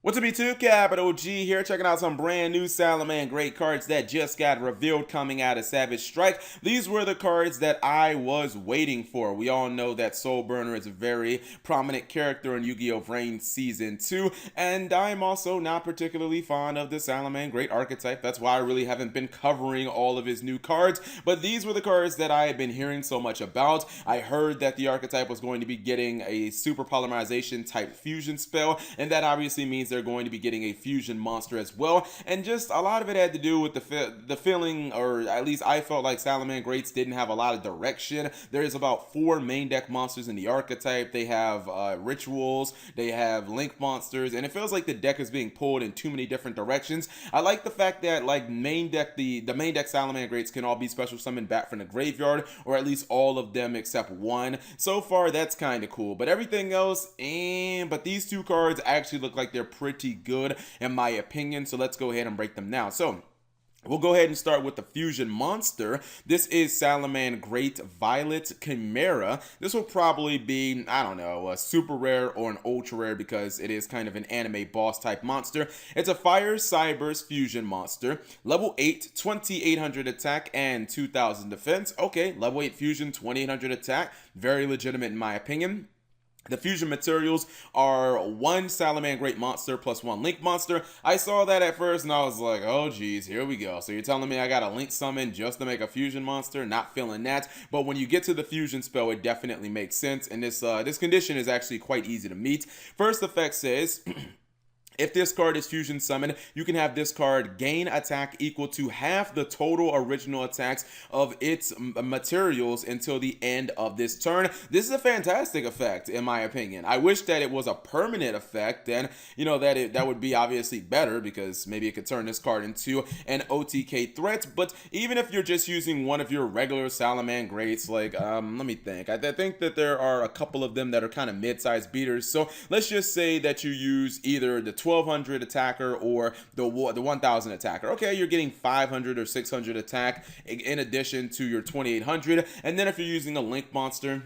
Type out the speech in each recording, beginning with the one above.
What's up, YouTube? Capital G here, checking out some brand new Salamangreat cards that just got revealed coming out of Savage Strike. These were the cards that I was waiting for. We all know that Soul Burner is a very prominent character in Yu-Gi-Oh! Vrain Season 2, and I'm also not particularly fond of the Salamangreat archetype. That's why I really haven't been covering all of his new cards, but these were the cards that I had been hearing so much about. I heard that the archetype was going to be getting a super polymerization type fusion spell, and that obviously means they're going to be getting a fusion monster as well. And just a lot of it had to do with the feeling, or at least I felt like Salamangreats didn't have a lot of direction. There's about 4 main deck monsters in the archetype. They have rituals, they have link monsters, and it feels like the deck is being pulled in too many different directions. I like the fact that like the main deck Salamangreats can all be special summoned back from the graveyard, or at least all of them except one. So far that's kind of cool, but everything else, but these two cards actually look like they're pretty good in my opinion, so let's go ahead and break them now. So we'll go ahead and start with the fusion monster. This is Salamangreat Violet Chimera. This will probably be, I don't know, a super rare or an ultra rare because it is kind of an anime boss type monster. It's a Fire Cybers fusion monster. Level 8, 2800 attack and 2000 defense. Okay, level 8 fusion, 2800 attack. Very legitimate in my opinion. The fusion materials are 1 Salamangreat monster plus 1 link monster. I saw that at first and I was like, oh geez, here we go. So you're telling me I got a link summon just to make a fusion monster? Not feeling that. But when you get to the fusion spell, it definitely makes sense. And this condition is actually quite easy to meet. First effect says if this card is fusion summoned, you can have this card gain attack equal to half the total original attacks of its materials until the end of this turn. This is a fantastic effect in my opinion. I wish that it was a permanent effect, and you know that would be obviously better because maybe it could turn this card into an OTK threat. But even if you're just using one of your regular Salamangreats, like let me think. I think that there are a couple of them that are kind of mid-sized beaters. So let's just say that you use either the 1200 attacker or the 1000 attacker. Okay, you're getting 500 or 600 attack in addition to your 2800. And then if you're using a link monster,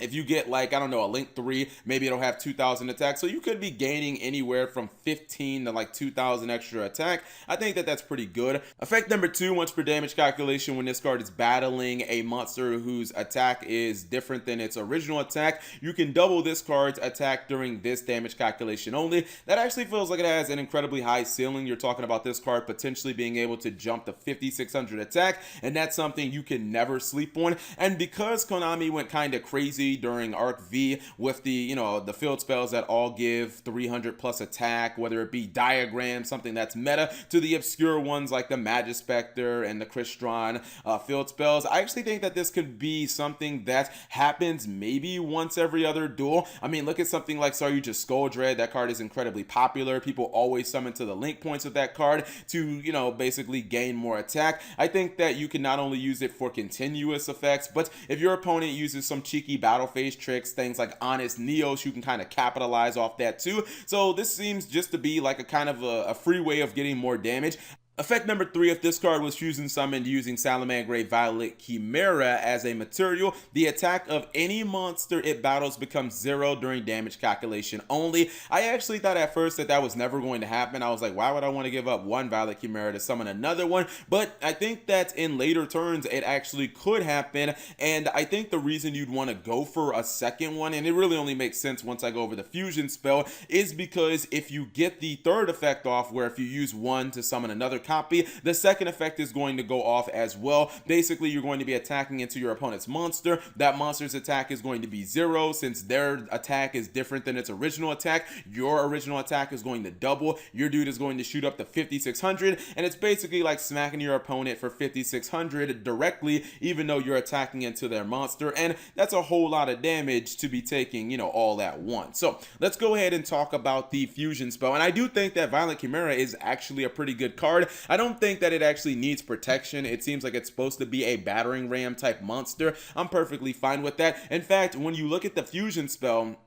if you get like, I don't know, a link 3, maybe it'll have 2000 attack. So you could be gaining anywhere from 15 to like 2000 extra attack. I think that that's pretty good. Effect number 2, once per damage calculation, when this card is battling a monster whose attack is different than its original attack, you can double this card's attack during this damage calculation only. That actually feels like it has an incredibly high ceiling. You're talking about this card potentially being able to jump to 5600 attack, and that's something you can never sleep on. And because Konami went kind of crazy during Arc V with the the field spells that all give 300 plus attack, whether it be Diagram, something that's meta, to the obscure ones like the Magispector and the Crystron field spells, I actually think that this could be something that happens maybe once every other duel. I mean, look at something like Saryuja Scoldred. That card is incredibly popular. People always summon to the link points of that card to basically gain more attack. I think that you can not only use it for continuous effects, but if your opponent uses some cheeky battle phase tricks, things like Honest Neos, you can kind of capitalize off that too. So this seems just to be like a kind of a free way of getting more damage. Effect number 3, if this card was fusion summoned using Salamangreat Violet Chimera as a material, the attack of any monster it battles becomes 0 during damage calculation only. I actually thought at first that was never going to happen. I was like, why would I want to give up 1 Violet Chimera to summon another one? But I think that in later turns it actually could happen, and I think the reason you'd want to go for a second one, and it really only makes sense once I go over the fusion spell, is because if you get the third effect off, where if you use 1 to summon another copy, the second effect is going to go off as well. Basically, you're going to be attacking into your opponent's monster. That monster's attack is going to be 0 since their attack is different than its original attack. Your original attack is going to double. Your dude is going to shoot up to 5600, and it's basically like smacking your opponent for 5600 directly, even though you're attacking into their monster, and that's a whole lot of damage to be taking, all at once. So let's go ahead and talk about the fusion spell, and I do think that Violet Chimera is actually a pretty good card. I don't think that it actually needs protection. It seems like it's supposed to be a battering ram type monster. I'm perfectly fine with that. In fact, when you look at the fusion spell,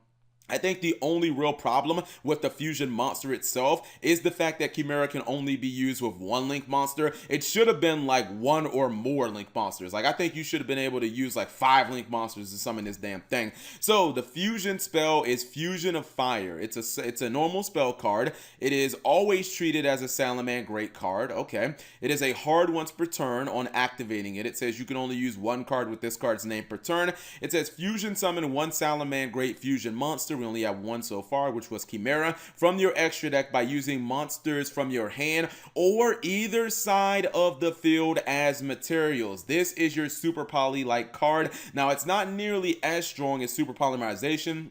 I think the only real problem with the fusion monster itself is the fact that Chimera can only be used with one link monster. It should have been like one or more link monsters. Like, I think you should have been able to use like 5 link monsters to summon this damn thing. So the fusion spell is Fusion of Fire. It's a normal spell card. It is always treated as a Salamangreat card. Okay. It is a hard once per turn on activating it. It says you can only use one card with this card's name per turn. It says fusion summon one Salamangreat fusion monster. We only have one so far, which was Chimera, from your extra deck by using monsters from your hand or either side of the field as materials. This is your Super Poly-like card. Now, it's not nearly as strong as Super Polymerization,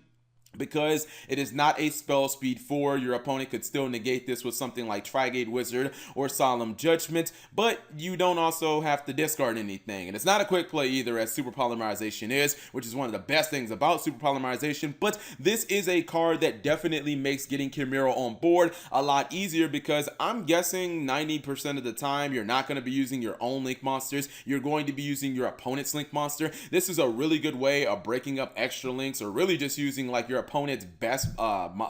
because it is not a spell speed 4. Your opponent could still negate this with something like Trigate Wizard or Solemn Judgment, but you don't also have to discard anything. And it's not a quick play either, as Super Polymerization is, which is one of the best things about Super Polymerization, but this is a card that definitely makes getting Chimera on board a lot easier, because I'm guessing 90% of the time you're not going to be using your own link monsters. You're going to be using your opponent's link monster. This is a really good way of breaking up extra links, or really just using like your opponent's best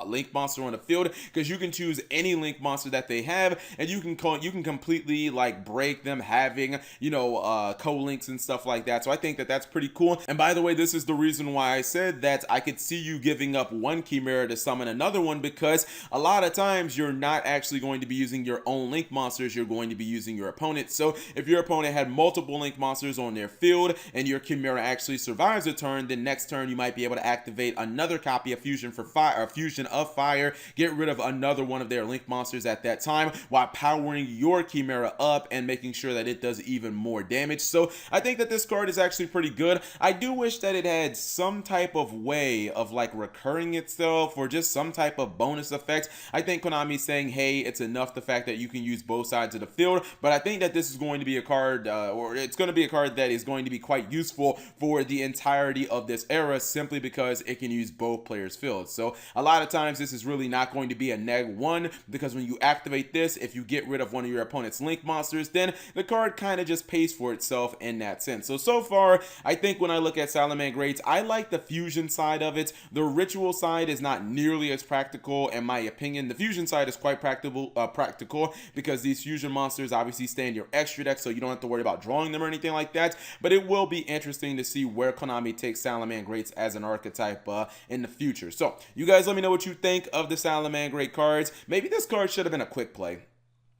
link monster on the field, because you can choose any link monster that they have, and you can completely like break them having, you know, co-links and stuff like that. So I think that that's pretty cool. And by the way, this is the reason why I said that I could see you giving up one Chimera to summon another one, because a lot of times you're not actually going to be using your own link monsters, you're going to be using your opponent. So if your opponent had multiple link monsters on their field and your Chimera actually survives a turn, then next turn you might be able to activate another copy of Fusion for Fire, or Fusion of Fire, get rid of another one of their link monsters at that time, while powering your Chimera up and making sure that it does even more damage. So I think that this card is actually pretty good. I do wish that it had some type of way of like recurring itself, or just some type of bonus effect. I think Konami's saying, hey, it's enough the fact that you can use both sides of the field, but I think that this is going to be a card, or it's going to be a card that is going to be quite useful for the entirety of this era, simply because it can use both players' fields. So a lot of times this is really not going to be a -1, because when you activate this, if you get rid of one of your opponent's link monsters, then the card kind of just pays for itself in that sense. So far, I think when I look at Salamangreats, I like the fusion side of it. The ritual side is not nearly as practical, in my opinion. The fusion side is quite practical, because these fusion monsters obviously stay in your extra deck, so you don't have to worry about drawing them or anything like that. But it will be interesting to see where Konami takes Salamangreats as an archetype in the future. So you guys let me know what you think of the Salamangreat cards. Maybe this card should have been a quick play.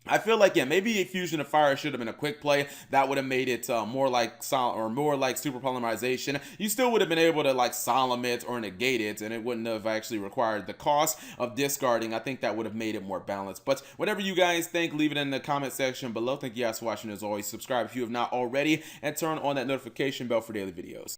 I feel like, yeah, maybe a Fusion of Fire should have been a quick play. That would have made it more like Super Polymerization. You still would have been able to like Solemn it or negate it, and it wouldn't have actually required the cost of discarding. I think that would have made it more balanced. But whatever you guys think, leave it in the comment section below. Thank you guys for watching. As always, subscribe if you have not already, and turn on that notification bell for daily videos.